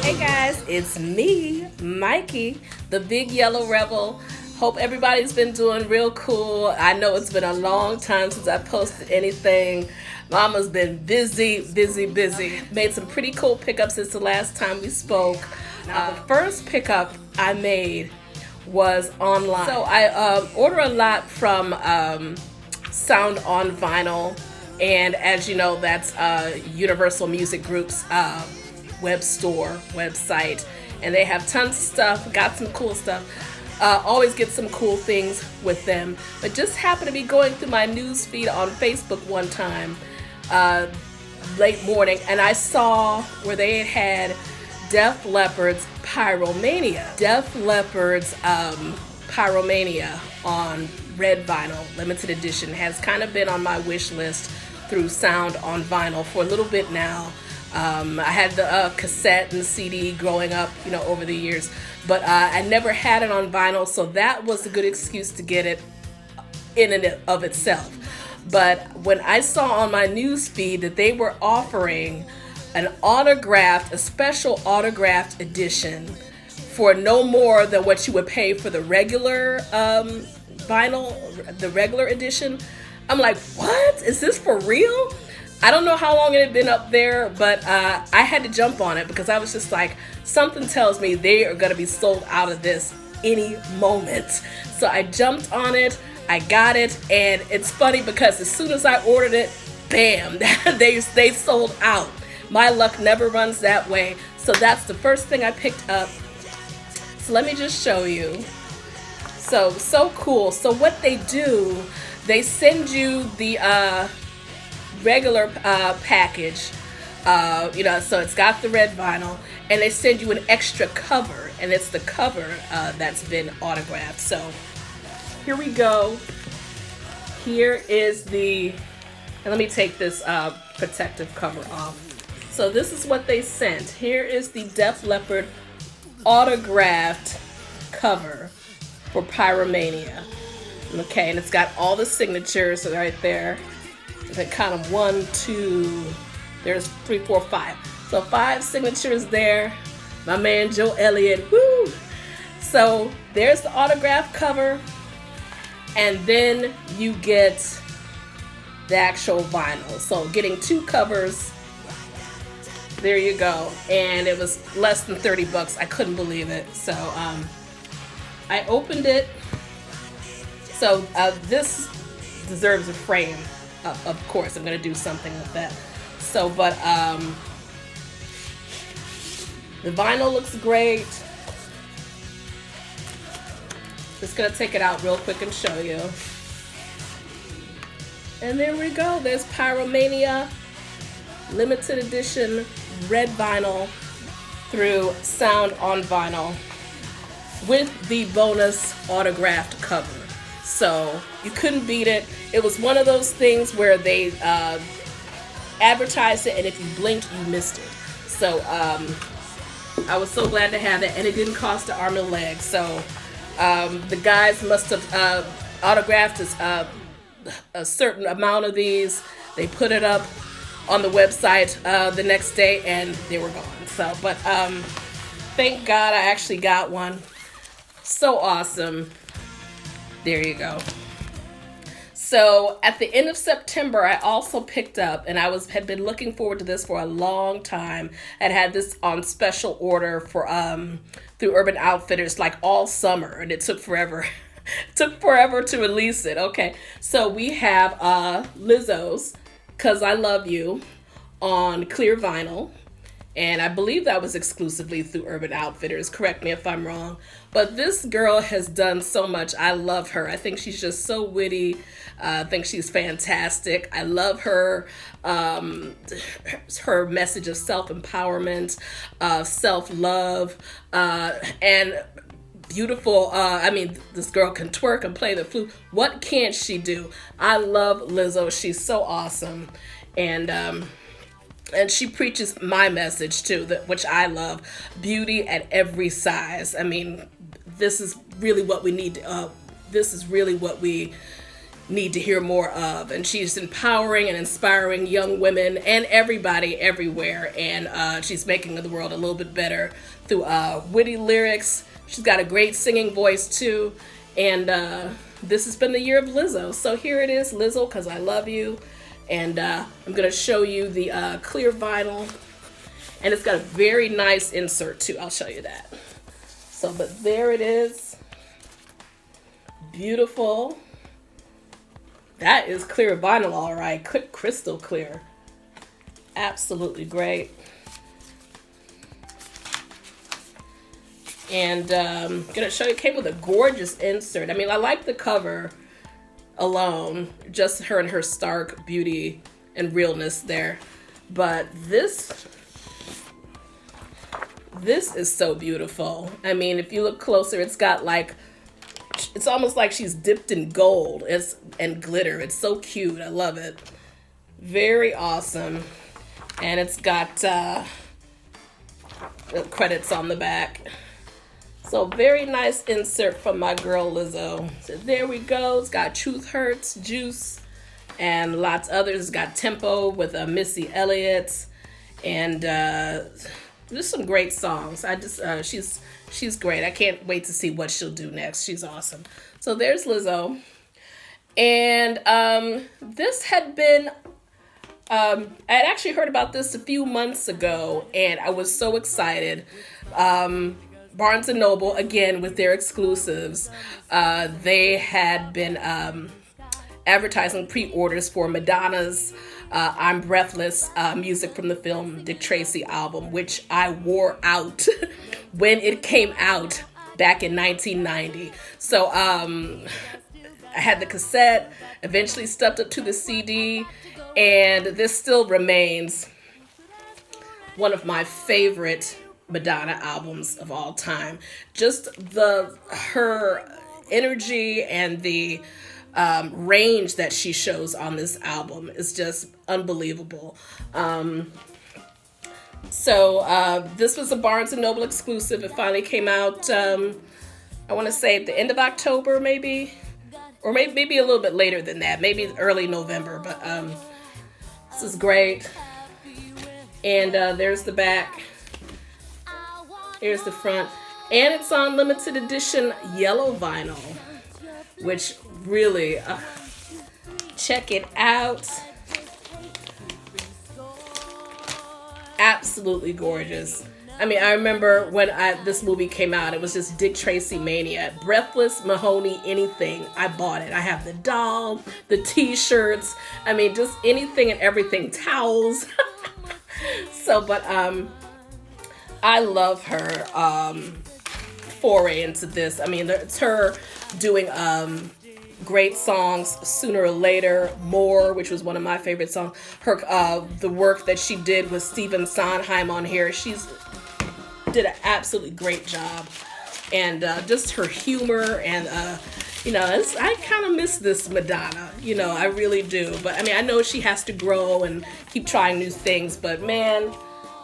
Hey guys, it's me, Mikey, the big yellow rebel. Hope everybody's been doing real cool. I know it's been a long time since I posted anything. Mama's been busy. Made some pretty cool pickups since the last time we spoke. Now, the first pickup I made was online. So I order a lot from Sound on Vinyl, and as you know, that's Universal Music Group's website, and they have tons of stuff. Got some cool stuff. Always get some cool things with them. But just happened to be going through my news feed on Facebook one time, late morning, and I saw where they had Def Leppard's Pyromania. Def Leppard's Pyromania on red vinyl, limited edition, has kind of been on my wish list through Sound on Vinyl for a little bit now. I had the cassette and CD growing up, over the years, but I never had it on vinyl, so that was a good excuse to get it in and of itself. But when I saw on my news feed that they were offering a special autographed edition for no more than what you would pay for the regular vinyl, the regular edition, I'm like, what? Is this for real? I don't know how long it had been up there, but I had to jump on it because I was just like, something tells me they are going to be sold out of this any moment. So I jumped on it, I got it, and it's funny because as soon as I ordered it, bam, they sold out. My luck never runs that way. So that's the first thing I picked up. So let me just show you. So cool. So what they do, they send you the regular package, so it's got the red vinyl, and they send you an extra cover, and it's the cover that's been autographed. So here we go. Here is and let me take this protective cover off. So this is what they sent. Here is the Def Leppard autographed cover for Pyromania. Okay, and it's got all the signatures right there. I count them 1, 2, there's 3, 4, 5. So 5 signatures there. My man Joe Elliott, woo! So there's the autograph cover, and then you get the actual vinyl. So getting 2 covers, there you go. And it was less than $30. I couldn't believe it. So I opened it. So this deserves a frame. Of course, I'm going to do something with that. So, but the vinyl looks great. Just going to take it out real quick and show you. And there we go. There's Pyromania, limited edition, red vinyl through Sound on Vinyl with the bonus autographed cover. So you couldn't beat it. It was one of those things where they advertised it, and if you blinked, you missed it. So I was so glad to have it, and it didn't cost an arm and a leg. So the guys must have autographed a certain amount of these. They put it up on the website the next day, and they were gone. So, but thank God I actually got one. So awesome. There you go. So at the end of September, I also picked up, and had been looking forward to this for a long time. I had this on special order for through Urban Outfitters like all summer, and it took forever. It took forever to release it. Okay, so we have Lizzo's "'Cause I Love You" on clear vinyl. And I believe that was exclusively through Urban Outfitters. Correct me if I'm wrong. But this girl has done so much. I love her. I think she's just so witty. I think she's fantastic. I love her. Her message of self-empowerment, self-love, and beautiful. This girl can twerk and play the flute. What can't she do? I love Lizzo. She's so awesome. And she preaches my message too, which I love. Beauty at every size. I mean, this is really what we need. This is really what we need to hear more of. And she's empowering and inspiring young women and everybody everywhere. And she's making the world a little bit better through witty lyrics. She's got a great singing voice too. And this has been the year of Lizzo. So here it is, Lizzo, 'Cause I Love You. And I'm going to show you the clear vinyl. And it's got a very nice insert too. I'll show you that. So, but there it is. Beautiful. That is clear vinyl, all right. Crystal clear. Absolutely great. And I'm gonna show you, it came with a gorgeous insert. I mean, I like the cover alone, just her and her stark beauty and realness there. But this is so beautiful. I mean, if you look closer, it's got like, it's almost like she's dipped in gold and glitter. It's so cute. I love it. Very awesome. And it's got credits on the back. So very nice insert from my girl Lizzo. So there we go. It's got Truth Hurts, Juice, and lots others. It's got Tempo with Missy Elliott, and just some great songs. She's great. I can't wait to see what she'll do next. She's awesome. So there's Lizzo. And this had been, I had actually heard about this a few months ago, and I was so excited. Barnes & Noble, again, with their exclusives, they had been advertising pre-orders for Madonna's I'm Breathless music from the film Dick Tracy album, which I wore out when it came out back in 1990. So I had the cassette, eventually stepped up to the CD, and this still remains one of my favorite Madonna albums of all time. Just her energy and the range that she shows on this album is just unbelievable. So this was a Barnes & Noble exclusive. It finally came out, I want to say at the end of October, maybe, or maybe a little bit later than that, maybe early November. But this is great. And there's the back. Here's the front. And it's on limited edition yellow vinyl, which really, check it out. Absolutely gorgeous. I mean, I remember when this movie came out, it was just Dick Tracy mania. Breathless, Mahoney, anything, I bought it. I have the doll, the t-shirts, I mean, just anything and everything, towels. So, but I love her foray into this. I mean, it's her doing great songs, Sooner or Later, More, which was one of my favorite songs. Her the work that she did with Stephen Sondheim on here, she's did an absolutely great job. And just her humor and I kind of miss this Madonna, I really do. But I mean, I know she has to grow and keep trying new things, but man,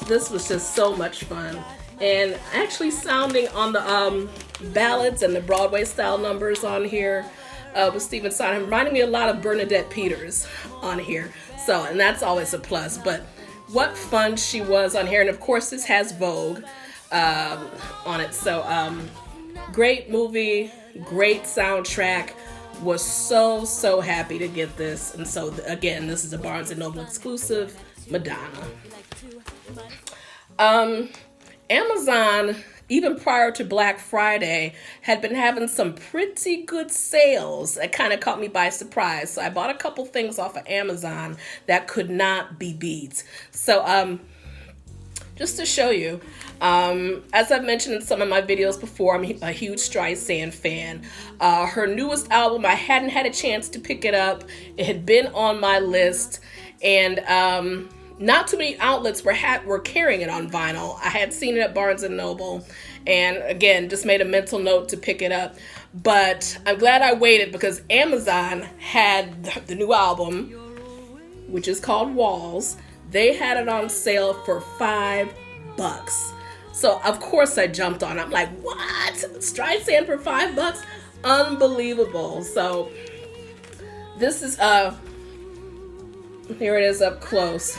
this was just so much fun. And actually sounding on the ballads and the Broadway style numbers on here with Stephen Sondheim, reminding me a lot of Bernadette Peters on here. So, and that's always a plus. But what fun she was on here. And of course, this has Vogue on it. So, great movie, great soundtrack. Was so happy to get this. And so, again, this is a Barnes & Noble exclusive, Madonna. Amazon, even prior to Black Friday, had been having some pretty good sales that kind of caught me by surprise. So I bought a couple things off of Amazon that could not be beat. So just to show you, as I've mentioned in some of my videos before, I'm a huge Streisand fan. Her newest album, I hadn't had a chance to pick it up. It had been on my list, and not too many outlets were carrying it on vinyl. I had seen it at Barnes & Noble, and again, just made a mental note to pick it up. But I'm glad I waited because Amazon had the new album, which is called Walls. They had it on sale for $5. So of course I jumped on. I'm like, what? Streisand for $5? Unbelievable. So This is, here it is up close.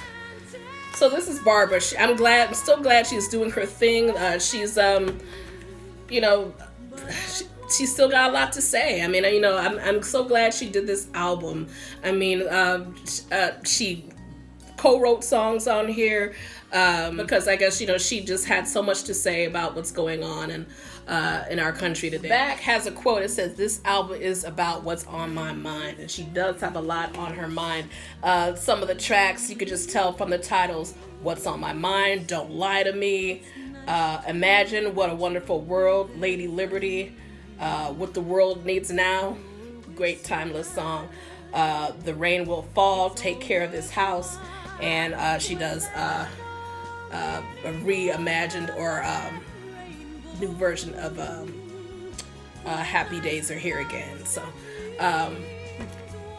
So this is Barbra. I'm still glad she's doing her thing. She's, you know, she's still got a lot to say. I mean, you know, I'm so glad she did this album. I mean, she co-wrote songs on here because I guess, you know, she just had so much to say about what's going on and in our country today. Back has a quote. It says, "This album is about what's on my mind," and she does have a lot on her mind. Some of the tracks you could just tell from the titles: "What's on My Mind," "Don't Lie to Me," "Imagine," "What a Wonderful World," "Lady Liberty," "What the World Needs Now," great timeless song. "The Rain Will Fall," "Take Care of This House," and she does a reimagined or new version of "Happy Days Are Here Again." So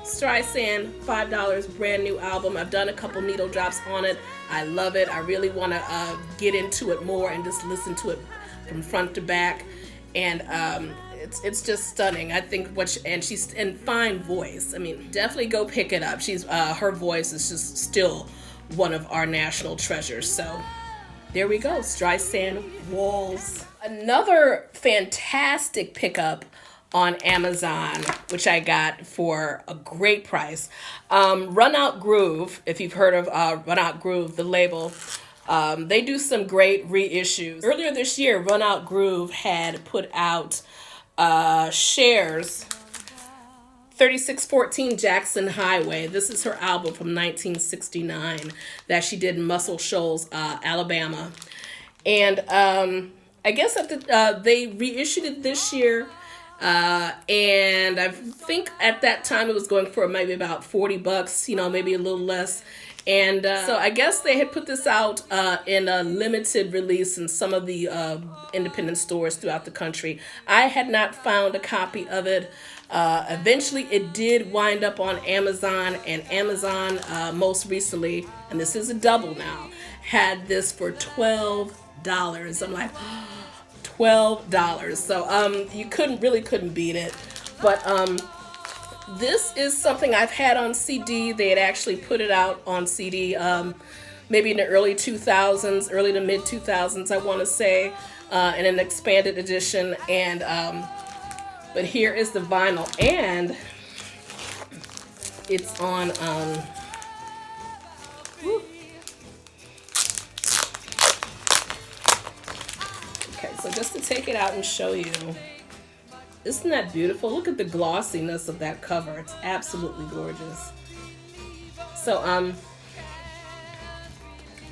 Streisand, $5, brand new album. I've done a couple needle drops on it. I love it. I really want to get into it more and just listen to it from front to back. And it's just stunning. I think she's in fine voice. I mean, definitely go pick it up. She's her voice is just still one of our national treasures. So there we go, Streisand, Walls. Another fantastic pickup on Amazon, which I got for a great price. Run Out Groove, if you've heard of Run Out Groove, the label, they do some great reissues. Earlier this year, Run Out Groove had put out Cher's 3614 Jackson Highway. This is her album from 1969 that she did in Muscle Shoals, Alabama. And I guess they reissued it this year. And I think at that time it was going for maybe about $40, you know, maybe a little less. And so I guess they had put this out in a limited release in some of the independent stores throughout the country. I had not found a copy of it. Eventually it did wind up on Amazon, and Amazon most recently, and this is a double now, had this for $12. I'm like, $12. So you couldn't beat it. But this is something I've had on CD. They had actually put it out on CD maybe in the early 2000s, early to mid 2000s, I want to say, in an expanded edition. And but here is the vinyl, and it's on okay, so just to take it out and show you, isn't that beautiful? Look at the glossiness of that cover. It's absolutely gorgeous. So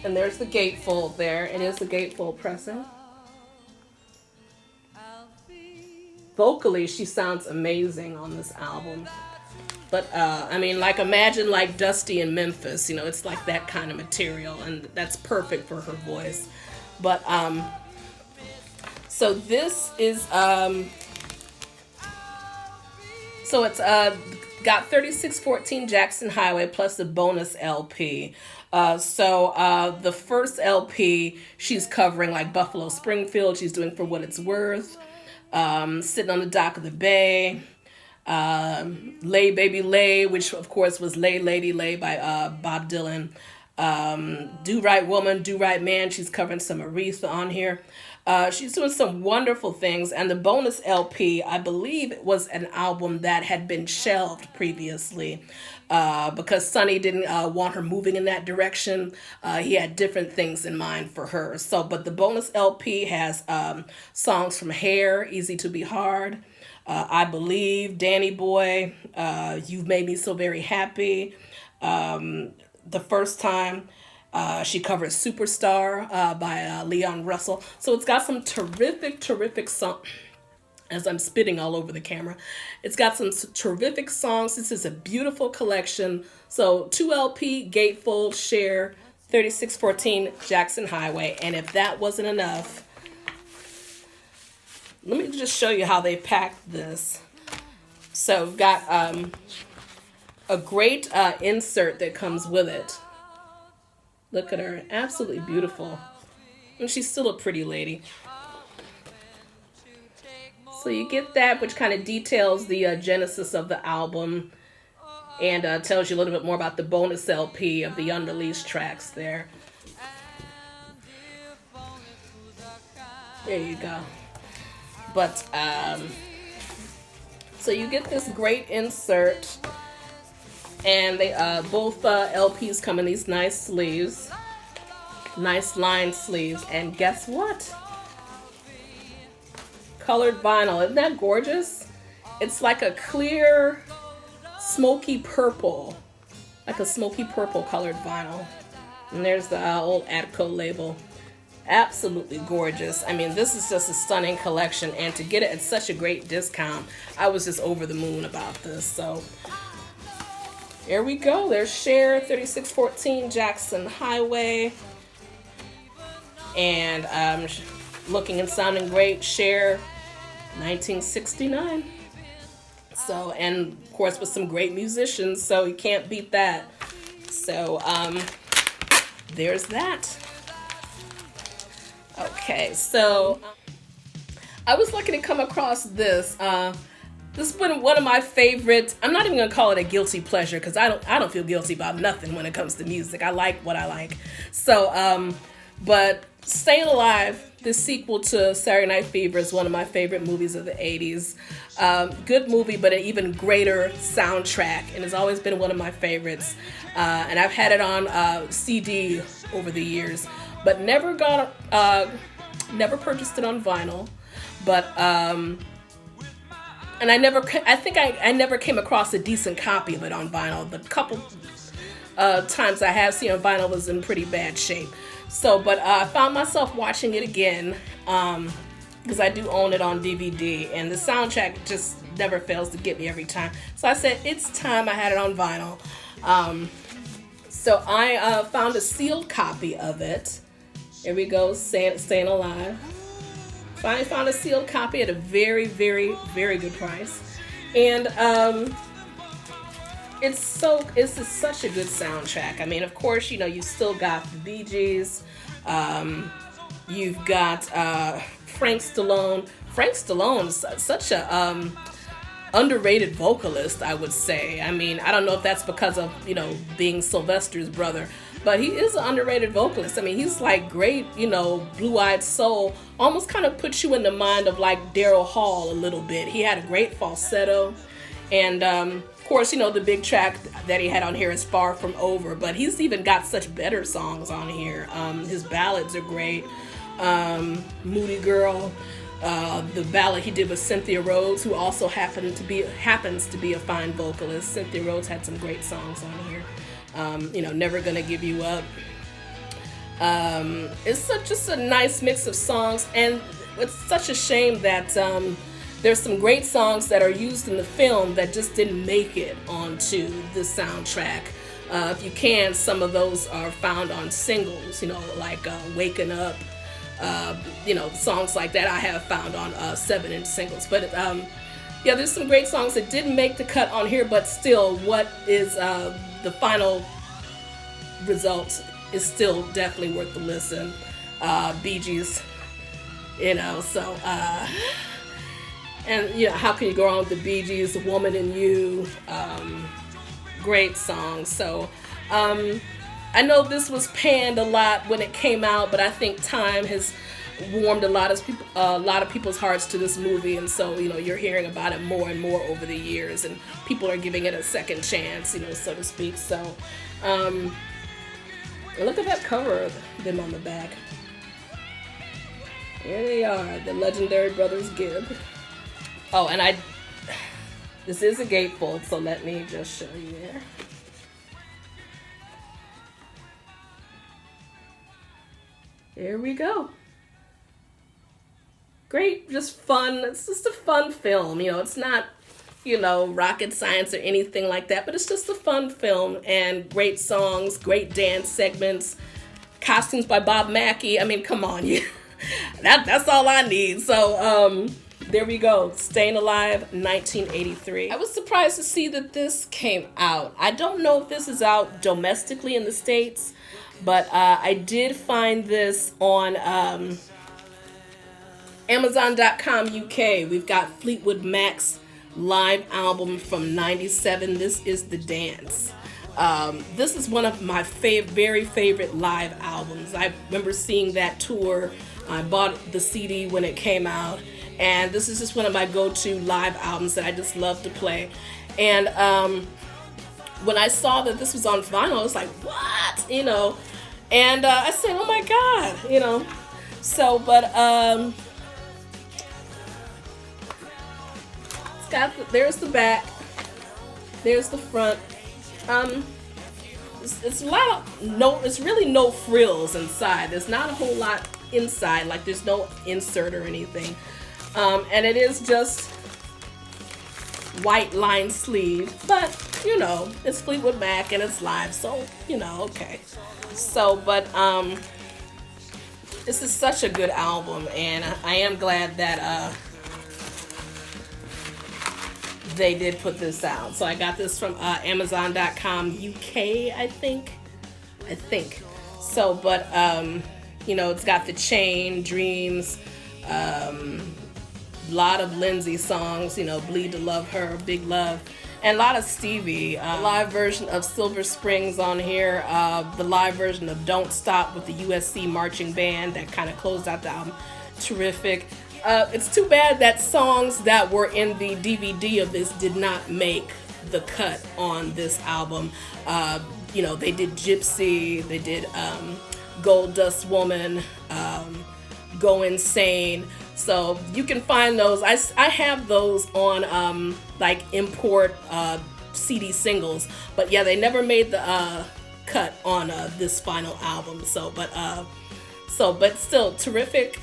and there's the gatefold there. It is the gatefold pressing. Vocally, she sounds amazing on this album. But I mean, like, imagine like Dusty in Memphis, you know, it's like that kind of material, and that's perfect for her voice. But so this is so it's got 3614 Jackson Highway plus a bonus LP. So the first LP, she's covering like Buffalo Springfield. She's doing For What It's Worth, Sitting on the Dock of the Bay, Lay Baby Lay, which of course was Lay Lady Lay by Bob Dylan. Do Right Woman, Do Right Man. She's covering some Aretha on here. She's doing some wonderful things. And the bonus LP, I believe, it was an album that had been shelved previously because Sonny didn't want her moving in that direction. He had different things in mind for her. So, but the bonus LP has songs from Hair, Easy to Be Hard, I Believe, Danny Boy, You've Made Me So Very Happy. The First Time, she covers Superstar by Leon Russell. So it's got some terrific songs. As I'm spitting all over the camera, it's got some terrific songs. This is a beautiful collection. So 2LP, Gatefold, Cher, 3614 Jackson Highway. And if that wasn't enough, let me just show you how they packed this. So we've got a great insert that comes with it. Look at her, absolutely beautiful. And she's still a pretty lady. So you get that, which kind of details the genesis of the album. and tells you a little bit more about the bonus LP of the unreleased tracks there. There you go. But, so you get this great insert, and they both LPs come in these nice sleeves, nice lined sleeves, and guess what? Colored vinyl. Isn't that gorgeous? It's like a clear, smoky purple, like a smoky purple colored vinyl. And there's the old Atco label. Absolutely gorgeous. I mean, this is just a stunning collection, and to get it at such a great discount, I was just over the moon about this. So here we go. There's Cher, 3614 Jackson Highway, and looking and sounding great, Cher, 1969. So, and of course with some great musicians, so you can't beat that. So there's that. Okay, so I was lucky to come across this. This has been one of my favorites. I'm not even gonna call it a guilty pleasure, because I don't feel guilty about nothing when it comes to music. I like what I like. So, but Staying Alive, the sequel to Saturday Night Fever, is one of my favorite movies of the 80s. Good movie, but an even greater soundtrack, and it's always been one of my favorites. And I've had it on CD over the years, but never purchased it on vinyl. But and I never came across a decent copy of it on vinyl. The couple times I have seen on vinyl was in pretty bad shape. So, but I found myself watching it again because I do own it on DVD, and the soundtrack just never fails to get me every time. So I said, it's time I had it on vinyl. So I found a sealed copy of it. Here we go, Staying Alive. Finally found a sealed copy at a very, very, very good price. And it's such a good soundtrack. I mean, of course, you still got the Bee Gees. You've got Frank Stallone. Frank Stallone's such a underrated vocalist, I would say. I mean, I don't know if that's because of, being Sylvester's brother, but he is an underrated vocalist. I mean, he's like great, blue-eyed soul. Almost kind of puts you in the mind of like Daryl Hall a little bit. He had a great falsetto. And of course, the big track that he had on here is Far From Over, but he's even got such better songs on here. His ballads are great. Moody Girl, the ballad he did with Cynthia Rhodes, who also happens to be a fine vocalist. Cynthia Rhodes had some great songs on here. Never Gonna Give You Up. It's just a nice mix of songs, and it's such a shame that there's some great songs that are used in the film that just didn't make it onto the soundtrack. If you can, some of those are found on singles, like Waking Up, songs like that I have found on 7-inch singles. But there's some great songs that didn't make the cut on here, but still, what is the final result is still definitely worth the listen. Bee Gees, so... And, how can you go wrong with the Bee Gees, The Woman in You, great songs. So, I know this was panned a lot when it came out, but I think time has warmed a lot of people's hearts to this movie, and so, you're hearing about it more and more over the years, and people are giving it a second chance, so to speak. So, look at that cover of them on the back. Here they are, the legendary Brothers Gibb. Oh, and this is a gatefold, so let me just show you there. There we go. Great, just fun. It's just a fun film. It's not, rocket science or anything like that, but it's just a fun film, and great songs, great dance segments, costumes by Bob Mackie. I mean, come on, that's all I need. So, there we go, Staying Alive, 1983. I was surprised to see that this came out. I don't know if this is out domestically in the States, but I did find this on Amazon.com UK. We've got Fleetwood Mac's live album from '97. This is The Dance. This is one of my very favorite live albums. I remember seeing that tour. I bought the CD when it came out, and this is just one of my go-to live albums that I just love to play. And when I saw that this was on vinyl, I was like, what? You know, and I said, oh my God, you know. So, but it's got there's the back, there's the front. It's a lot of, it's really no frills inside. There's not a whole lot inside, like there's no insert or anything. And it is just white lined sleeve, but you know, it's Fleetwood Mac and it's live, so you know, okay. So, but this is such a good album, and I am glad that they did put this out. So I got this from Amazon.com UK, I think. So, but you know, it's got The Chain, Dreams, lot of Lindsay songs, you know, Bleed to Love Her, Big Love, and a lot of Stevie. Live version of Silver Springs on here, the live version of Don't Stop with the USC marching band that kind of closed out the album. Terrific. It's too bad that songs that were in the DVD of this did not make the cut on this album. You know, they did Gypsy, they did Gold Dust Woman, Go Insane. So you can find those. I have those on like import CD singles, but yeah, they never made the cut on this final album. So, but still terrific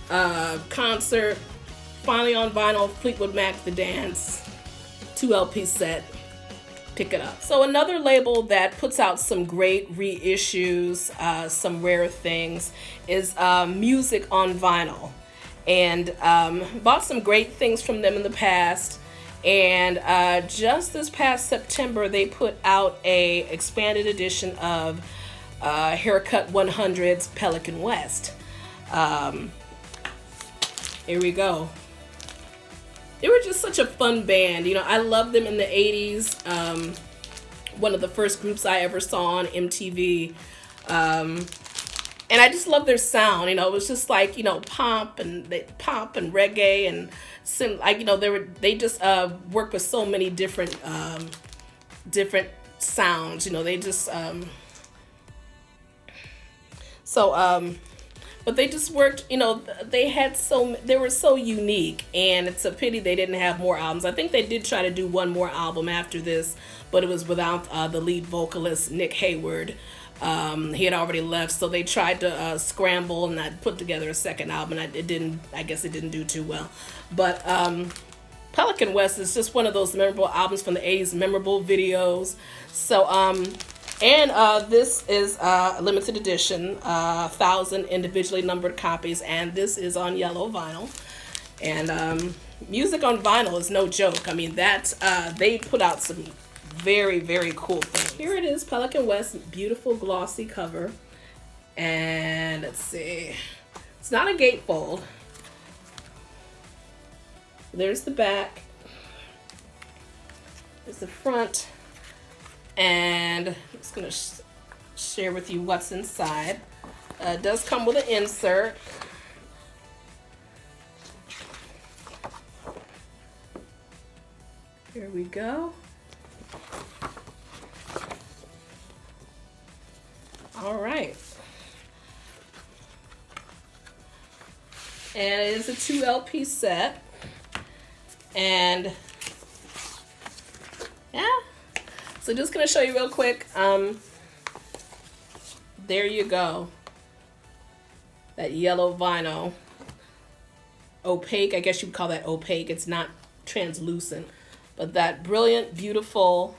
concert. Finally on vinyl, Fleetwood Mac, The Dance, 2 LP set. Pick it up. So another label that puts out some great reissues, some rare things, is Music on Vinyl. And bought some great things from them in the past. And just this past September, they put out a expanded edition of Haircut 100's Pelican West. Here we go. They were just such a fun band. You know, I loved them in the 80s. One of the first groups I ever saw on MTV. And I just love their sound. You know, it was just like, you know, pop and reggae and like, you know, they just work with so many different sounds. You know, they just but they just worked. You know, they were so unique, and it's a pity they didn't have more albums. I think they did try to do one more album after this, but it was without the lead vocalist Nick Hayward. He had already left, so they tried to scramble and I put together a second album. I guess it didn't do too well. But Pelican West is just one of those memorable albums from the 80s, memorable videos. So, and this is a limited edition, 1,000 individually numbered copies, and this is on yellow vinyl. And Music on Vinyl is no joke. I mean, they put out some very, very cool things. Here it is, Pelican West, beautiful glossy cover. And let's see, it's not a gatefold. There's the back, there's the front, and I'm just gonna share with you what's inside. It does come with an insert. Here we go. All right. And it is a 2 LP set. And yeah. So just gonna show you real quick. There you go. That yellow vinyl. Opaque, I guess you would call that opaque. It's not translucent. But that brilliant, beautiful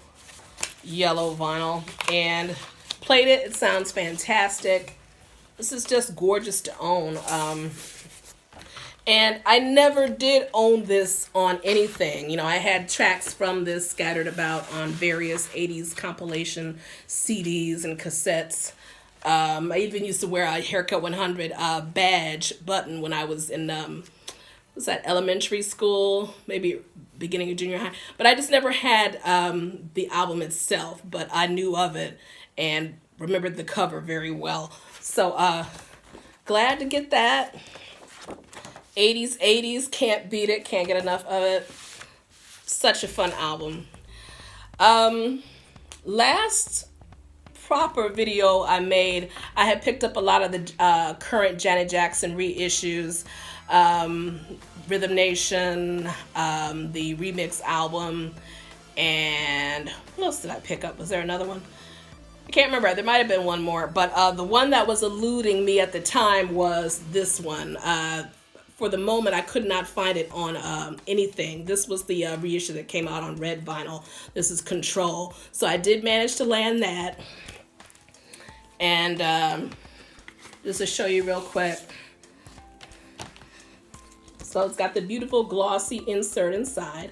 yellow vinyl. And played it, it sounds fantastic. This is just gorgeous to own. And I never did own this on anything. You know, I had tracks from this scattered about on various 80s compilation CDs and cassettes. I even used to wear a Haircut 100 badge button when I was in was that elementary school, maybe beginning of junior high. But I just never had the album itself, but I knew of it and remembered the cover very well. So glad to get that. 80s, can't beat it, can't get enough of it. Such a fun album. Last proper video I made, I had picked up a lot of the current Janet Jackson reissues, Rhythm Nation, the remix album, and what else did I pick up? Was there another one? I can't remember. There might have been one more, but the one that was eluding me at the time was this one. For the moment, I could not find it on anything. This was the reissue that came out on red vinyl. This is Control. So I did manage to land that. And just to show you real quick. So it's got the beautiful glossy insert inside.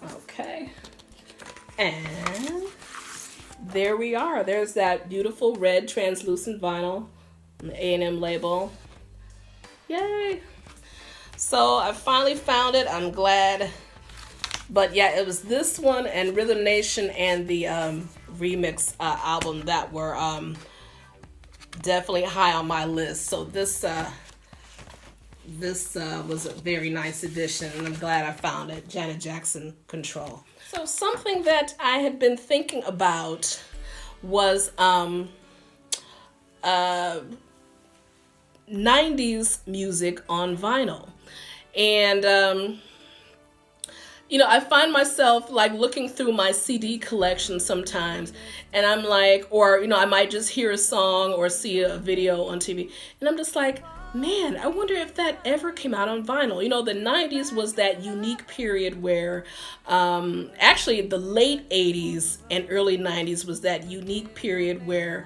Okay. And there we are. There's that beautiful red translucent vinyl. The A&M label. Yay! So I finally found it. I'm glad. But yeah, it was this one and Rhythm Nation and the remix album that were definitely high on my list. So this was a very nice addition, and I'm glad I found it. Janet Jackson, Control. So something that I had been thinking about was 90s music on vinyl. And I find myself like looking through my CD collection sometimes, and I'm like, or I might just hear a song or see a video on TV, and I'm just like, man, I wonder if that ever came out on vinyl. The 90s was that unique period where, actually the late 80s and early 90s was that unique period where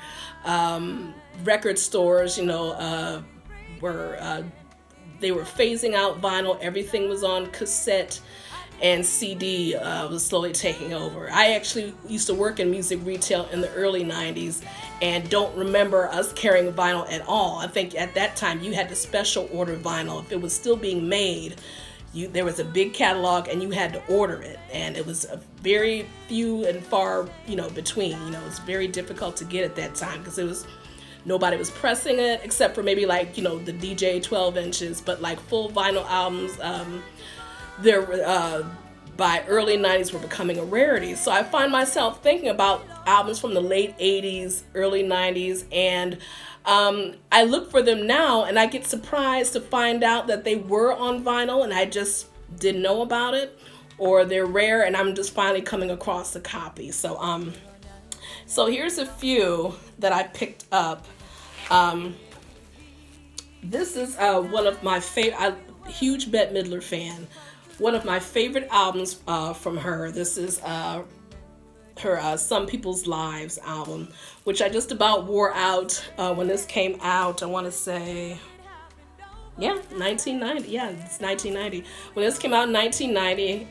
record stores, they were phasing out vinyl. Everything was on cassette, and CD was slowly taking over. I actually used to work in music retail in the early 90s and don't remember us carrying vinyl at all. I think at that time you had to special order vinyl. If it was still being made, there was a big catalog and you had to order it. And it was a very few and far, between. It was very difficult to get at that time because nobody was pressing it except for maybe like, the DJ 12 inches, but like full vinyl albums, by early 90s were becoming a rarity. So I find myself thinking about albums from the late 80s, early 90s, and I look for them now and I get surprised to find out that they were on vinyl and I just didn't know about it, or they're rare and I'm just finally coming across a copy. So here's a few that I picked up. This is one of my favorite, I'm a huge Bette Midler fan. One of my favorite albums from her. This is her Some People's Lives album, which I just about wore out when this came out. I want to say, 1990. Yeah, it's 1990. When this came out in 1990,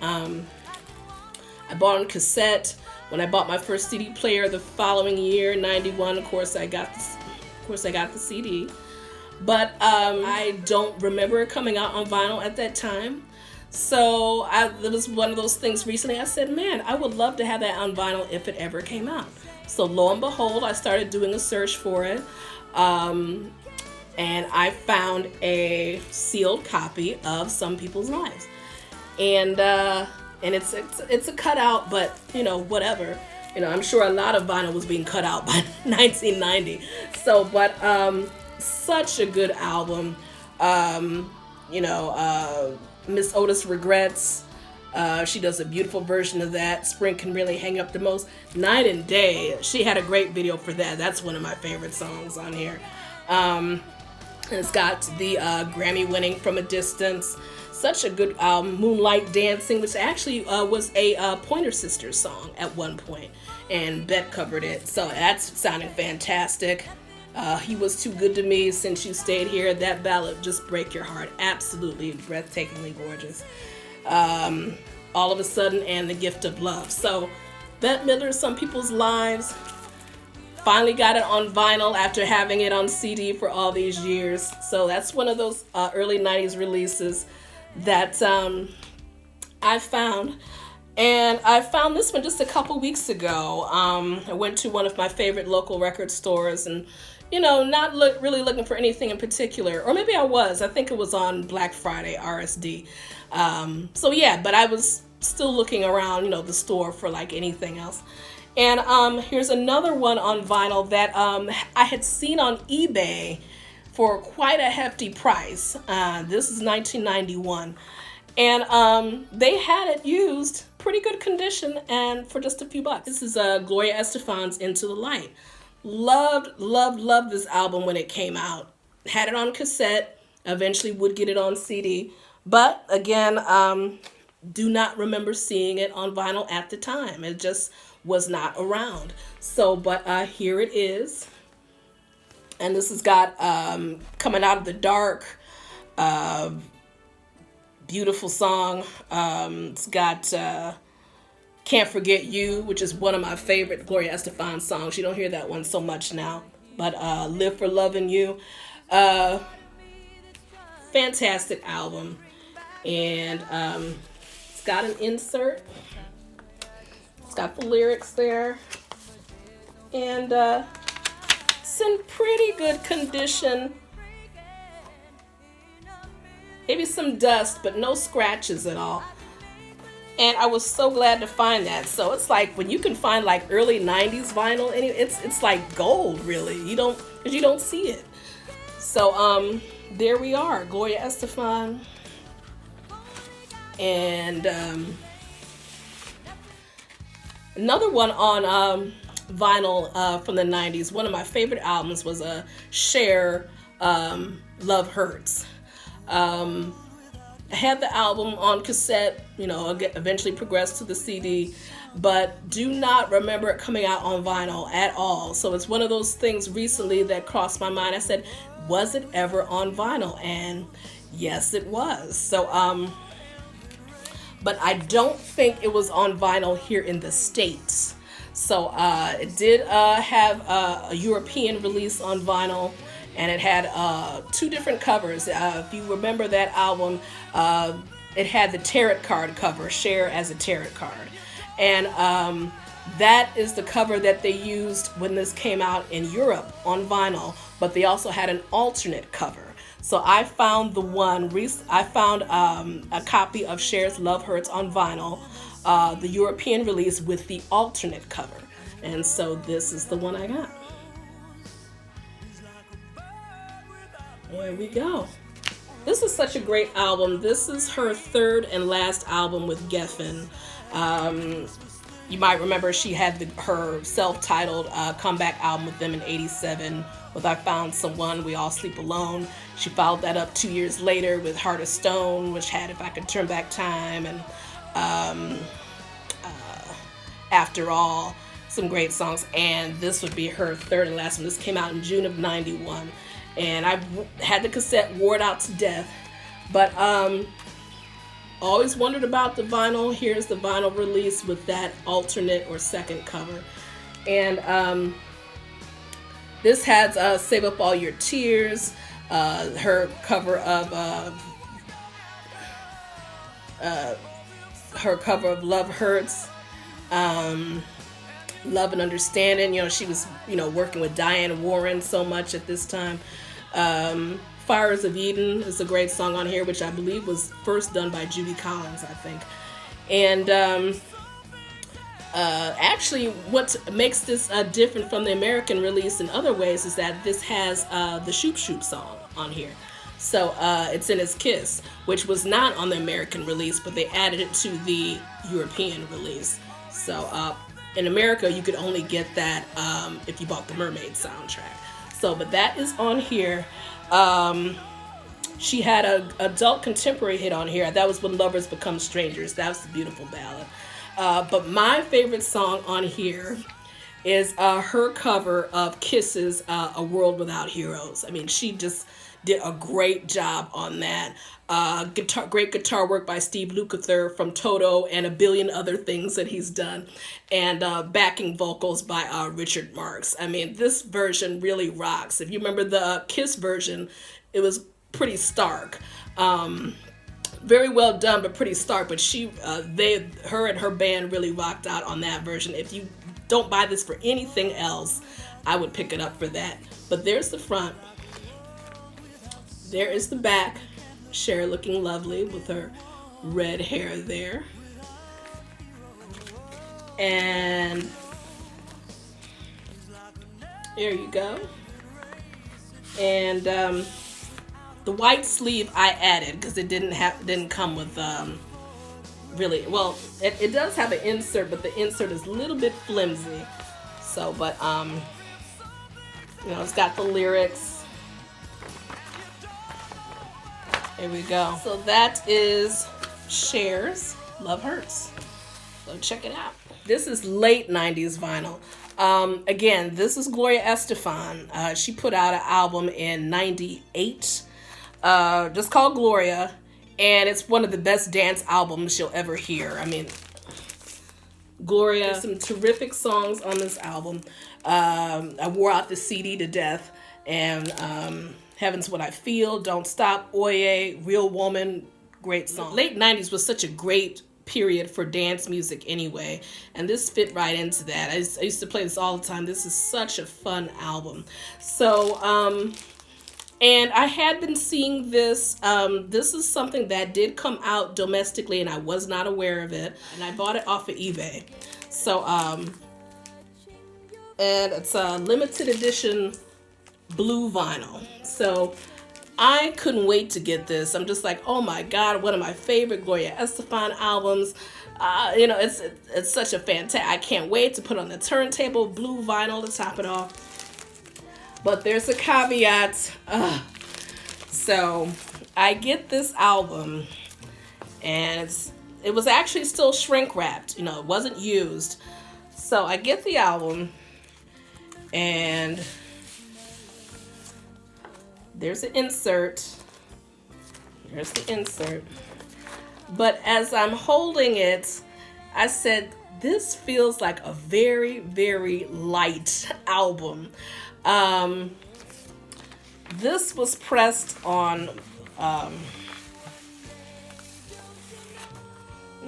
I bought it on cassette. When I bought my first CD player the following year, 91, of course I got the CD. But I don't remember it coming out on vinyl at that time. So it was one of those things recently. I said, man, I would love to have that on vinyl if it ever came out. So lo and behold, I started doing a search for it. And I found a sealed copy of Some People's Lives. And it's a cutout, but whatever. I'm sure a lot of vinyl was being cut out by 1990. So, but such a good album. Miss Otis Regrets. She does a beautiful version of that. Spring Can Really Hang Up the Most. Night and Day. She had a great video for that. That's one of my favorite songs on here. It's got the Grammy winning From a Distance. Such a good album. Moonlight Dancing, which actually was a Pointer Sisters song at one point, and Bette covered it. So that's sounding fantastic. He Was Too Good to Me, Since You Stayed Here. That ballad just break your heart. Absolutely breathtakingly gorgeous. All of a Sudden and The Gift of Love. So Bette Midler, Some People's Lives. Finally got it on vinyl after having it on CD for all these years. So that's one of those early 90s releases that I found. And I found this one just a couple weeks ago. I went to one of my favorite local record stores and, not really looking for anything in particular. Or maybe I was. I think it was on Black Friday, RSD. But I was still looking around, the store for like anything else. And here's another one on vinyl that I had seen on eBay for quite a hefty price. This is 1991. And they had it used, pretty good condition, and for just a few bucks. This is Gloria Estefan's Into the Light. Loved this album when it came out. Had it on cassette, eventually would get it on CD. But again, do not remember seeing it on vinyl at the time. It just was not around. So, but here it is. And this has got Coming Out of the Dark, beautiful song. It's got Can't Forget You, which is one of my favorite Gloria Estefan songs. You don't hear that one so much now. But Live for Loving You. Fantastic album. And it's got an insert. It's got the lyrics there. And it's in pretty good condition. Maybe some dust, but no scratches at all. And I was so glad to find that. So it's like when you can find like early 90s vinyl, it's like gold, really. Because you don't see it. So there we are, Gloria Estefan. And another one on vinyl from the 90s, one of my favorite albums was Cher, Love Hurts. I had the album on cassette, eventually progressed to the CD, but do not remember it coming out on vinyl at all. So it's one of those things recently that crossed my mind. I said, was it ever on vinyl? And yes, it was. So, but I don't think it was on vinyl here in the States. So it did have a European release on vinyl, and it had two different covers. If you remember that album, it had the tarot card cover, Cher as a tarot card. And that is the cover that they used when this came out in Europe on vinyl, but they also had an alternate cover. So I found a copy of Cher's Love Hurts on vinyl, the European release with the alternate cover. And so this is the one I got. There we go. This is such a great album. This is her third and last album with Geffen. You might remember she had her self-titled comeback album with them in '87 with I Found Someone, We All Sleep Alone. She followed that up 2 years later with Heart of Stone, which had If I Could Turn Back Time, and After All, some great songs. And this would be her third and last one. This came out in June of '91. And I had the cassette, wore it out to death. But always wondered about the vinyl. Here's the vinyl release with that alternate or second cover. And this has Save Up All Your Tears, her cover of Love Hurts, Love and Understanding. She was, working with Diane Warren so much at this time. Fires of Eden is a great song on here, which I believe was first done by Judy Collins, I think. And actually, what makes this different from the American release in other ways is that this has the Shoop Shoop song on here. So it's in His Kiss, which was not on the American release, but they added it to the European release. So in America, you could only get that if you bought the Mermaid soundtrack. So, but that is on here. She had an adult contemporary hit on here. That was When Lovers Become Strangers. That was a beautiful ballad. But my favorite song on here is her cover of Kiss's A World Without Heroes. I mean, she just did a great job on that. Great guitar work by Steve Lukather from Toto and a billion other things that he's done. And backing vocals by Richard Marx. I mean, this version really rocks. If you remember the Kiss version, it was pretty stark. Very well done, but pretty stark. But her and her band really rocked out on that version. If you don't buy this for anything else, I would pick it up for that. But there's the front. There is the back. Cher looking lovely with her red hair there. And there you go. And the white sleeve I added because it didn't come with really, well, it does have an insert, but the insert is a little bit flimsy. So, but it's got the lyrics. Here we go. So that is Cher's Love Hurts. So check it out. This is late 90s vinyl. Again, this is Gloria Estefan. She put out an album in 98, just called Gloria, and it's one of the best dance albums you'll ever hear. I mean, Gloria, there's some terrific songs on this album. I wore out the CD to death, and Heaven's What I Feel, Don't Stop, Oye, Real Woman, great song. Late 90s was such a great period for dance music anyway, and this fit right into that. I used to play this all the time. This is such a fun album. So, and I had been seeing this. This is something that did come out domestically, and I was not aware of it, and I bought it off of eBay. So, and it's a limited edition blue vinyl. So I couldn't wait to get this. I'm just like, oh my God, one of my favorite Gloria Estefan albums. It's such a fantastic, I can't wait to put on the turntable, blue vinyl to top it off. But there's a caveat. So I get this album, and it was actually still shrink wrapped. It wasn't used. So I get the album, and there's an insert. There's the insert. But as I'm holding it, I said, this feels like a very, very light album. This was pressed on, now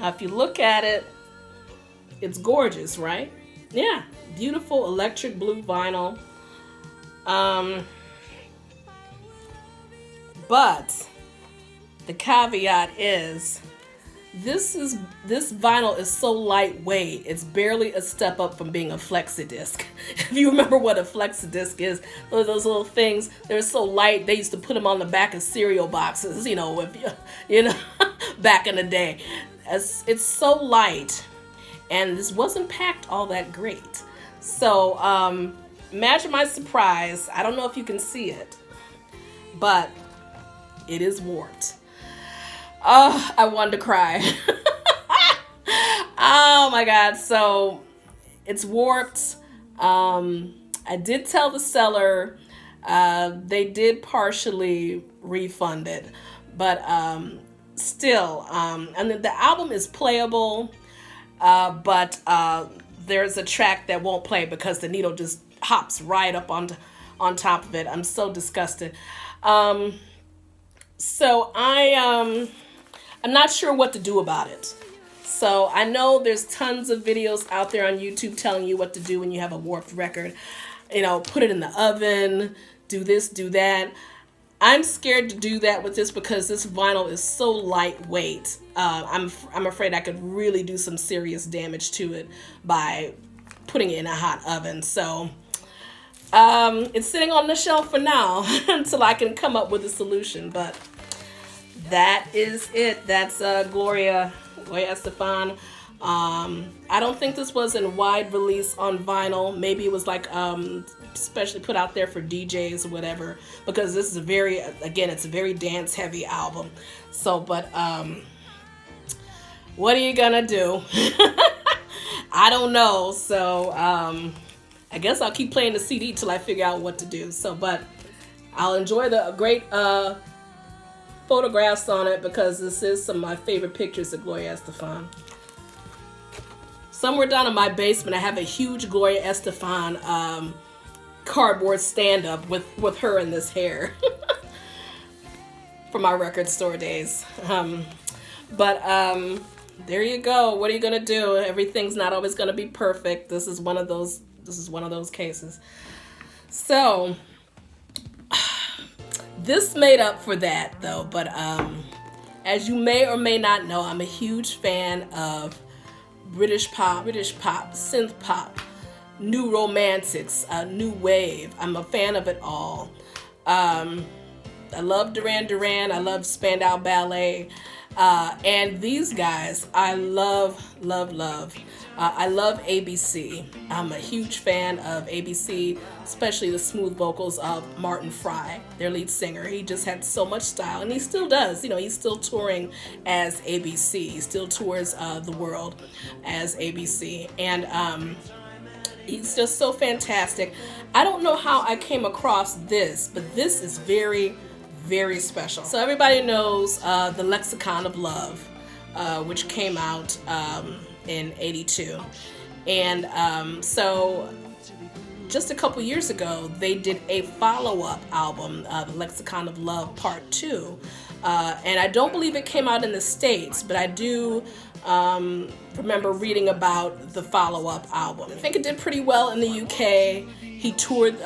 if you look at it, it's gorgeous, right? Yeah, beautiful electric blue vinyl. But the caveat is, this vinyl is so lightweight, it's barely a step up from being a flexi-disc. If you remember what a flexi-disc is, those little things, they're so light, they used to put them on the back of cereal boxes, back in the day. It's so light, and this wasn't packed all that great. So, imagine my surprise. I don't know if you can see it, but it is warped. Oh, I wanted to cry. Oh my God. So it's warped. I did tell the seller, they did partially refund it, but still, and the album is playable, but there's a track that won't play because the needle just hops right up on top of it. I'm so disgusted. So I'm not sure what to do about it. So I know there's tons of videos out there on YouTube telling you what to do when you have a warped record. Put it in the oven, do this, do that. I'm scared to do that with this because this vinyl is so lightweight. I'm afraid I could really do some serious damage to it by putting it in a hot oven. So it's sitting on the shelf for now until I can come up with a solution. But that is it. That's Gloria Estefan. I don't think this was in wide release on vinyl. Maybe it was like especially put out there for DJs or whatever, because this is it's a very dance heavy album. So, but what are you gonna do? I don't know. So I guess I'll keep playing the CD till I figure out what to do. So, but I'll enjoy the great photographs on it because this is some of my favorite pictures of Gloria Estefan. Somewhere down in my basement, I have a huge Gloria Estefan cardboard stand-up with her in this hair from my record store days. There you go. What are you gonna do? Everything's not always gonna be perfect. This is one of those cases. So this made up for that though. But as you may or may not know, I'm a huge fan of British pop, synth pop, new romantics, new wave. I'm a fan of it all. I love Duran Duran. I love Spandau Ballet. And these guys, I love. I love ABC. I'm a huge fan of ABC, especially the smooth vocals of Martin Fry, their lead singer. He just had so much style, and he still does. You know, he's still touring as ABC. He still tours the world as ABC. And he's just so fantastic. I don't know how I came across this, but this is very, very special. So everybody knows the Lexicon of Love, which came out in '82. And so just a couple years ago, they did a follow-up album, the Lexicon of Love Part 2. And I don't believe it came out in the States, but I do remember reading about the follow-up album. I think it did pretty well in the UK. He toured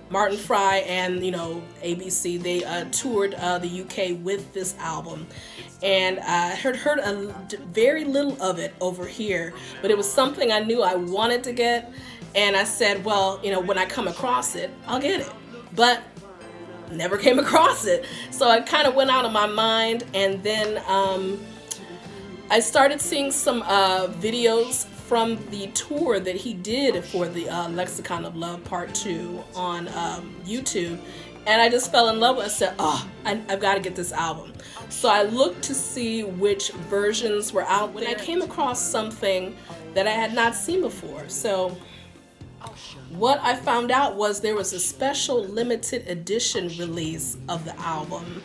Martin Fry and, you know, ABC, they toured the UK with this album. And I heard very little of it over here, but it was something I knew I wanted to get. And I said, well, you know, when I come across it, I'll get it. But never came across it. So I kind of went out of my mind. And then I started seeing some videos from the tour that he did for the Lexicon of Love Part 2 on YouTube. And I just fell in love with it. I said, oh, I've got to get this album. So I looked to see which versions were out there. And I came across something that I had not seen before. So what I found out was there was a special limited edition release of the album,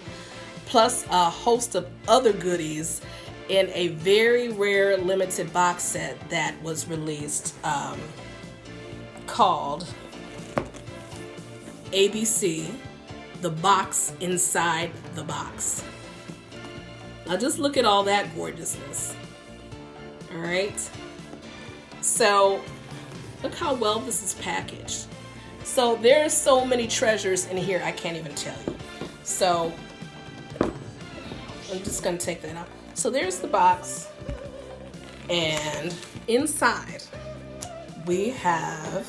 plus a host of other goodies in a very rare limited box set that was released called ABC, The Box Inside the Box. Now just look at all that gorgeousness. All right. So look how well this is packaged. So there's so many treasures in here I can't even tell you. So I'm just gonna take that out. So there's the box, and inside we have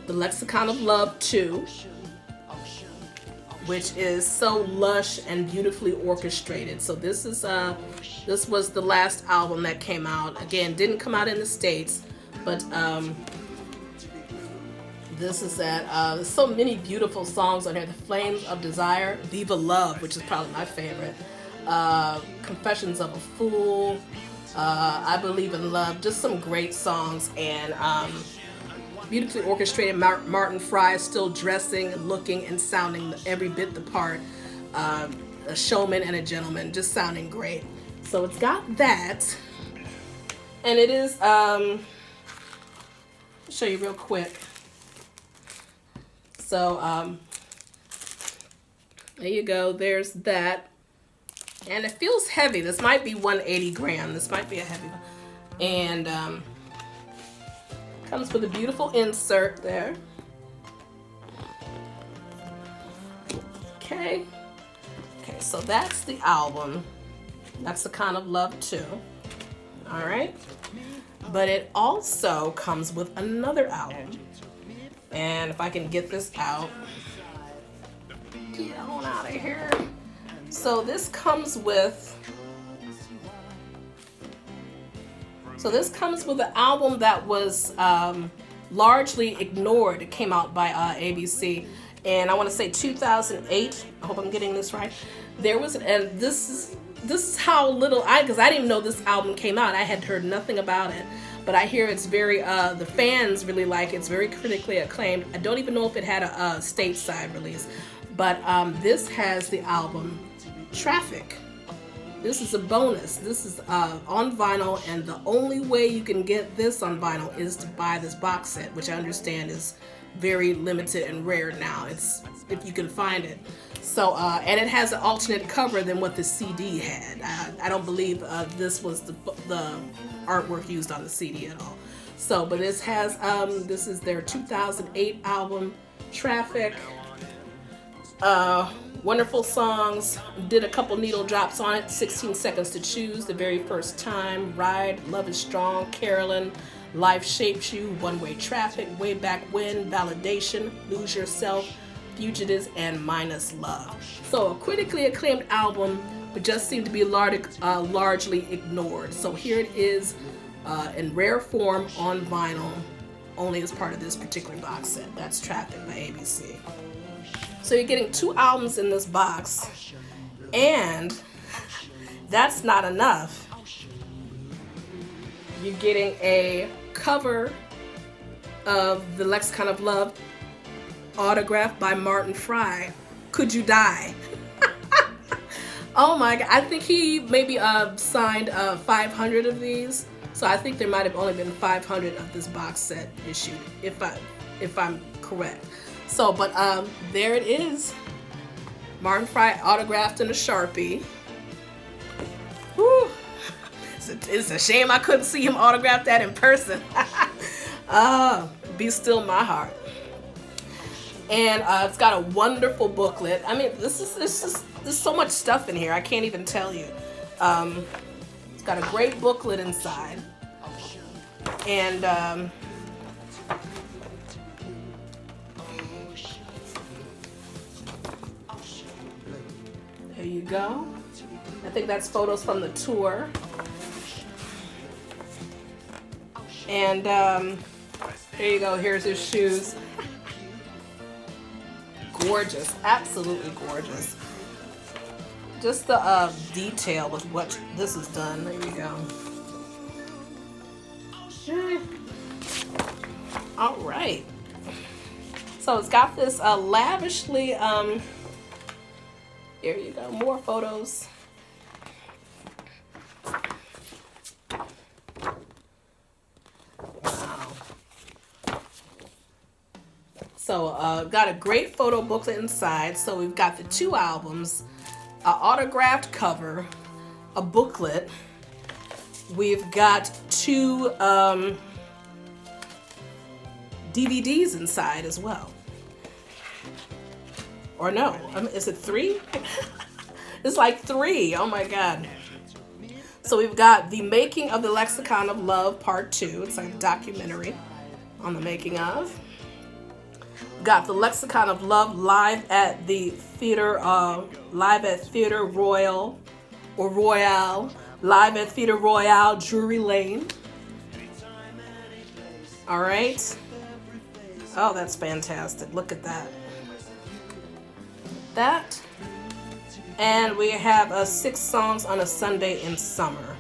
the Lexicon of Love 2, which is so lush and beautifully orchestrated. So this is this was the last album that came out. Again, didn't come out in the States, but this is that. There's so many beautiful songs on here. The Flames of Desire, Viva Love, which is probably my favorite. Confessions of a Fool, I Believe in Love. Just some great songs, and beautifully orchestrated. Martin Fry is still dressing, looking, and sounding every bit the part. A showman and a gentleman, just sounding great. So it's got that, and it is. I'll show you real quick. So there you go. There's that, and it feels heavy. This might be 180 grams. This might be a heavy one, and comes with a beautiful insert there. Okay, so that's the album. That's the Lexicon of Love 2. All right, but it also comes with another album. And if I can get this out, get on out of here. So this comes with an album that was largely ignored. It came out by ABC, and I want to say 2008. I hope I'm getting this right. There was, and this is how little because I didn't even know this album came out. I had heard nothing about it. but I hear it's very, the fans really like it. It's very critically acclaimed. I don't even know if it had a stateside release, but this has the album Traffic. This is a bonus. This is on vinyl, and the only way you can get this on vinyl is to buy this box set, which I understand is very limited and rare now. It's if you can find it. So, and it has an alternate cover than what the CD had. I don't believe this was the artwork used on the CD at all. So, but this has, this is their 2008 album, Traffic. Wonderful songs. Did a couple needle drops on it. 16 Seconds to Choose, The Very First Time, Ride, Love is Strong, Carolyn, Life Shapes You, One Way Traffic, Way Back When, Validation, Lose Yourself, Fugitives, and Minus Love. So a critically acclaimed album, but just seemed to be largely ignored. So here it is in rare form on vinyl, only as part of this particular box set. That's Traffic by ABC. So you're getting 2 albums in this box, and that's not enough. You're getting a cover of The Lexicon of Love, autographed by Martin Fry. Could You Die? Oh my God, I think he maybe signed 500 of these. So I think there might have only been 500 of this box set issued, if I'm correct. So, but there it is. Martin Fry autographed in a Sharpie. Whew. It's a shame I couldn't see him autograph that in person. Be Still My Heart. And it's got a wonderful booklet. I mean, there's so much stuff in here, I can't even tell you. It's got a great booklet inside. And there you go. I think that's photos from the tour. And there you go. Here's his shoes. Gorgeous. Absolutely gorgeous. Just the detail with what this is done. There you go. All right. So it's got this lavishly... Here you go, more photos. Wow. So got a great photo booklet inside. So we've got the 2 albums, an autographed cover, a booklet. We've got 2 DVDs inside as well. Or no, is it 3? It's like 3, oh my God. So we've got The Making of the Lexicon of Love, Part 2. It's like a documentary on the making of. We've got The Lexicon of Love live at the Theater Royal, or Royale, live at Theater Royale, Drury Lane. All right. Oh, that's fantastic. Look at that. That, and we have 6 songs on a Sunday in Summer,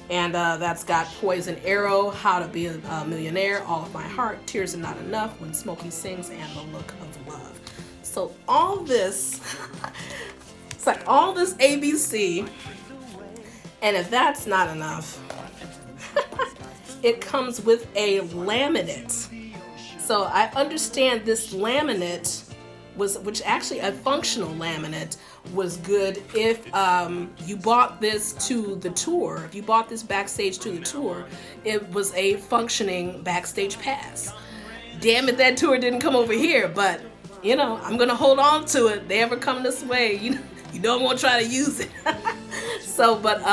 and that's got Poison Arrow, How to Be a Millionaire, All of My Heart, Tears Are Not Enough, When Smokey Sings, and The Look of Love. So all this, it's like all this ABC, and if that's not enough, it comes with a laminate. So I understand this laminate which actually a functional laminate was good if you bought this to the tour. If you bought this backstage to the tour, it was a functioning backstage pass. Damn it, that tour didn't come over here, but you know, I'm gonna hold on to it. They ever come this way, you know I'm gonna try to use it. So, but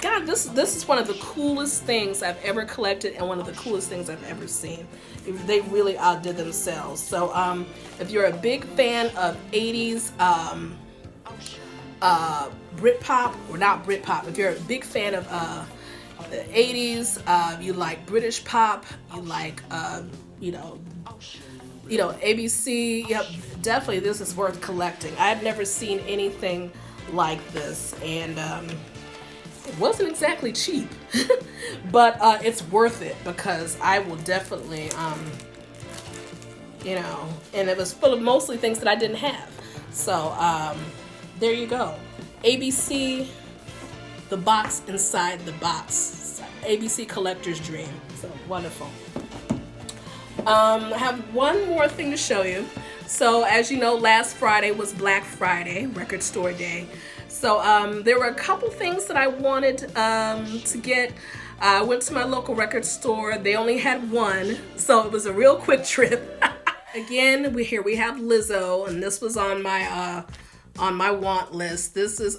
God, this is one of the coolest things I've ever collected and one of the coolest things I've ever seen. They really outdid themselves. So if you're a big fan of 80s Britpop, or not Britpop, if you're a big fan of the 80s, you like British pop, you like ABC, yep, definitely this is worth collecting. I've never seen anything like this, and It wasn't exactly cheap, but it's worth it because I will definitely, you know, and it was full of mostly things that I didn't have. So there you go. ABC, the box inside the box. ABC collector's dream. So wonderful. I have one more thing to show you. So as you know, last Friday was Black Friday, Record Store Day. So there were a couple things that I wanted to get. I went to my local record store. They only had one, so it was a real quick trip. Again, we have Lizzo, and this was on my want list. This is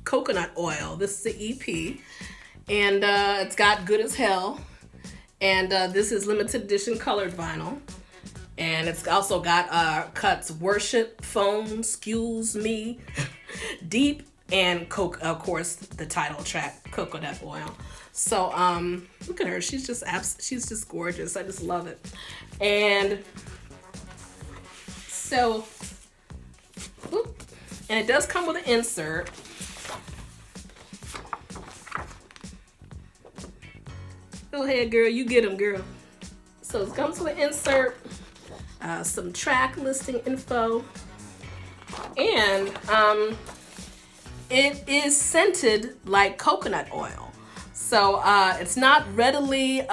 coconut oil. This is the EP, and it's got Good as Hell, and this is limited edition colored vinyl, and it's also got cuts Worship, Phone, Excuse Me, Deep, and of course the title track, Coconut Oil. So look at her. She's just gorgeous. I just love it. And so, and it does come with an insert. Go ahead, girl. You get them, girl. So it comes with an insert, some track listing info, and it is scented like coconut oil. So it's not readily,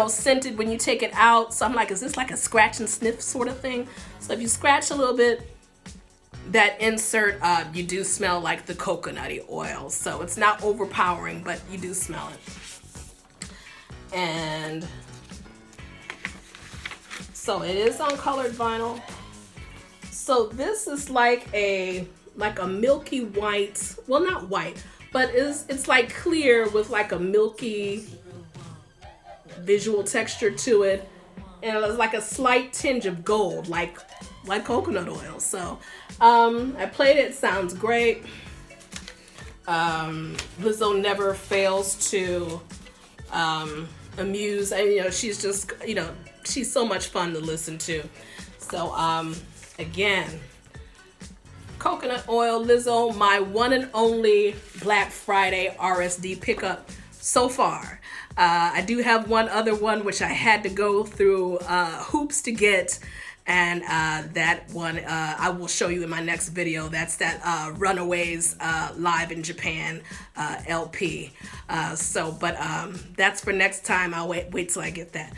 scented when you take it out. So I'm like, is this like a scratch and sniff sort of thing? So if you scratch a little bit, that insert, you do smell like the coconutty oil. So it's not overpowering, but you do smell it. And so it is on colored vinyl. So this is like a milky white, well, not white, but it's like clear with like a milky visual texture to it, and it's like a slight tinge of gold, like coconut oil. So I played it. Sounds great. Lizzo never fails to amuse. And she's just she's so much fun to listen to. So again, coconut oil, Lizzo, my one and only Black Friday RSD pickup so far. I do have one other one which I had to go through hoops to get, and that one I will show you in my next video. That's that Runaways Live in Japan LP. But that's for next time. I'll wait till I get that.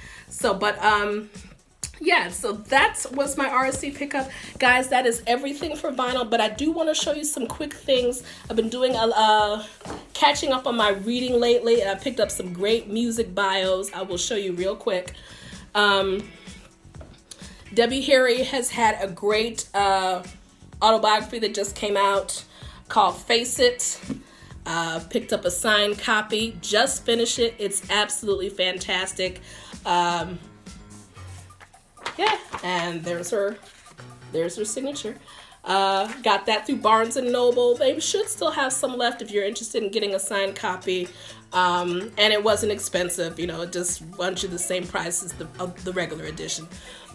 Yeah, so that was my RSC pickup. Guys, that is everything for vinyl, but I do want to show you some quick things. I've been doing catching up on my reading lately, and I picked up some great music bios. I will show you real quick. Debbie Harry has had a great autobiography that just came out called Face It. Picked up a signed copy, just finished it. It's absolutely fantastic. Yeah, and there's her signature. Got that through Barnes & Noble. They should still have some left if you're interested in getting a signed copy. And it wasn't expensive, it just runs you the same price as the regular edition.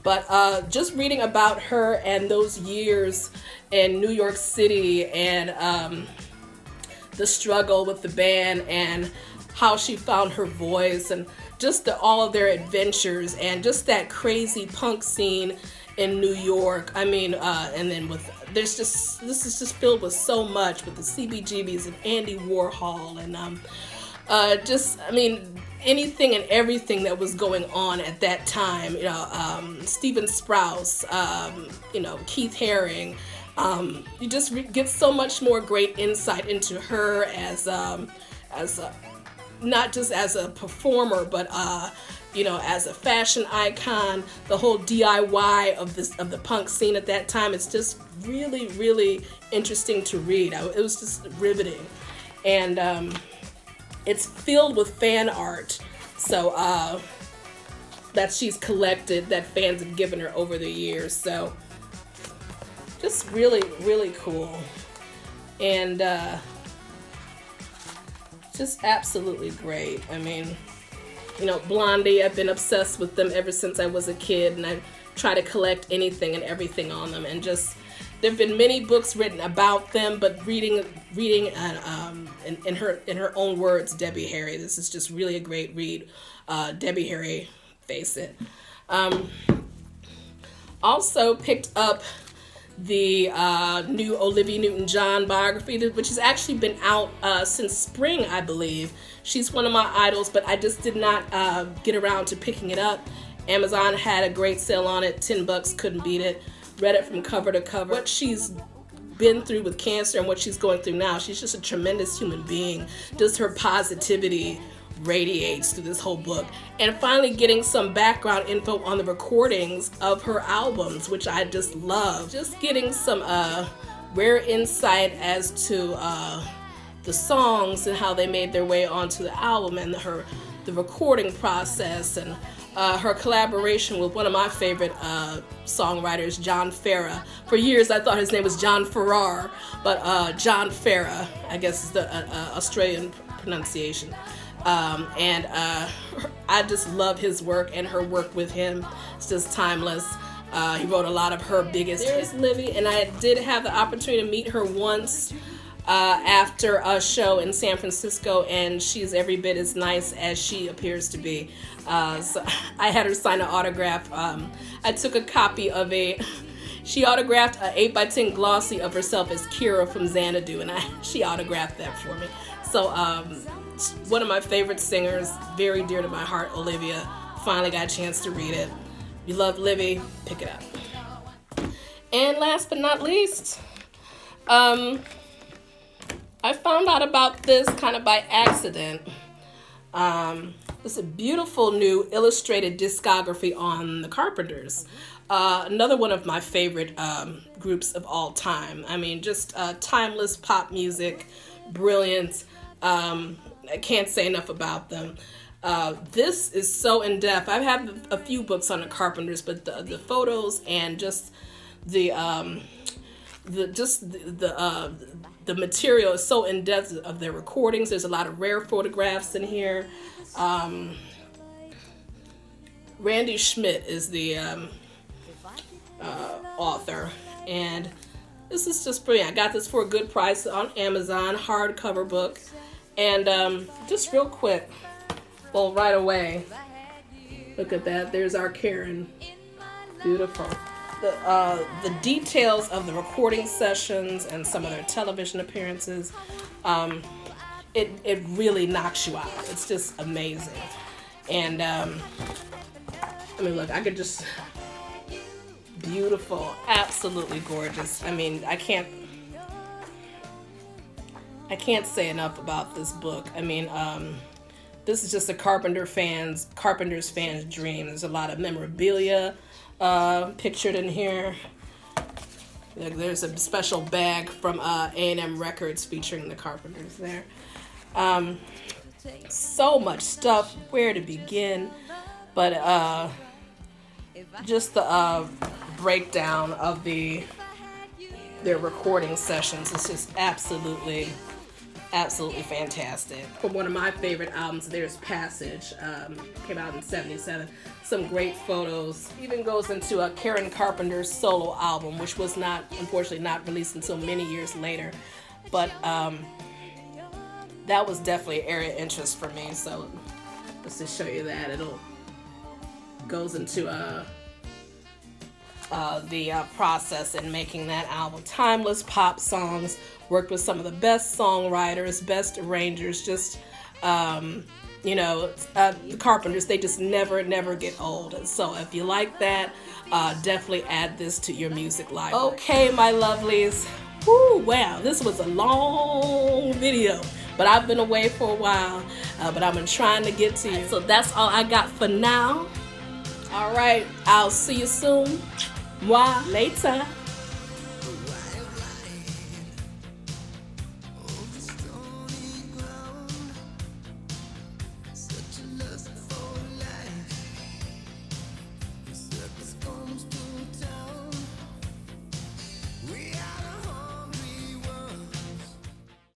But just reading about her and those years in New York City, and the struggle with the band, and how she found her voice, and just all of their adventures, and just that crazy punk scene in New York. I mean, and then this is just filled with so much, with the CBGBs and Andy Warhol, and anything and everything that was going on at that time. Stephen Sprouse, Keith Haring. You just get so much more great insight into her as not just as a performer, but as a fashion icon. The whole DIY of the punk scene at that time. It's just really, really interesting to read. It was just riveting, and it's filled with fan art. So that she's collected, that fans have given her over the years. So just really, really cool, and just absolutely great. I mean, Blondie, I've been obsessed with them ever since I was a kid, and I try to collect anything and everything on them. And just, there have been many books written about them, but reading in her own words, Debbie Harry, this is just really a great read. Debbie Harry, face it. Also picked up the new Olivia Newton-John biography, which has actually been out since spring, I believe. She's one of my idols, but I just did not get around to picking it up. Amazon had a great sale on it, $10, couldn't beat it. Read it from cover to cover. What she's been through with cancer and what she's going through now, she's just a tremendous human being. Just her positivity radiates through this whole book. And finally getting some background info on the recordings of her albums, which I just love. Just getting some rare insight as to the songs and how they made their way onto the album, and the recording process, and her collaboration with one of my favorite songwriters, John Farrar. For years I thought his name was John Farrar, but John Farrar, I guess is the Australian pronunciation. I just love his work, and her work with him. It's just timeless. He wrote a lot of her biggest hits. There's Livy, and I did have the opportunity to meet her once after a show in San Francisco, and she's every bit as nice as she appears to be. So I had her sign an autograph. I took a copy of she autographed an 8x10 glossy of herself as Kira from Xanadu, and she autographed that for me. So one of my favorite singers, very dear to my heart, Olivia. Finally got a chance to read it. If you love Livy, pick it up. And last but not least, I found out about this kind of by accident. It's a beautiful new illustrated discography on the Carpenters. Another one of my favorite groups of all time. I mean, just timeless pop music, brilliant. I can't say enough about them. This is so in-depth. I've had a few books on the Carpenters, but the photos and just the material is so in-depth of their recordings. There's a lot of rare photographs in here. Randy Schmidt is the author, and this is just brilliant. I got this for a good price on Amazon, hardcover book. And just real quick, well, right away, look at that. There's our Karen. Beautiful. The details of the recording sessions and some of their television appearances, it really knocks you out. It's just amazing. And I mean, look, I could just, beautiful, absolutely gorgeous. I mean, I can't say enough about this book. I mean, this is just a Carpenters fan's dream. There's a lot of memorabilia pictured in here. There's a special bag from A&M Records featuring the Carpenters there. So much stuff, where to begin. But just the breakdown of their recording sessions is just absolutely fantastic. From one of my favorite albums, there's Passage, came out in '77. Some great photos. Even goes into a Karen Carpenter's solo album, which was unfortunately not released until many years later. But that was definitely an area of interest for me. So let's just show you that. Goes into the process in making that album. Timeless pop songs. Worked with some of the best songwriters, best arrangers, just, the Carpenters, they just never get old. So if you like that, definitely add this to your music library. Okay, my lovelies. Woo, wow, this was a long video, but I've been away for a while, but I've been trying to get to you. So that's all I got for now. All right, I'll see you soon. Moi, later.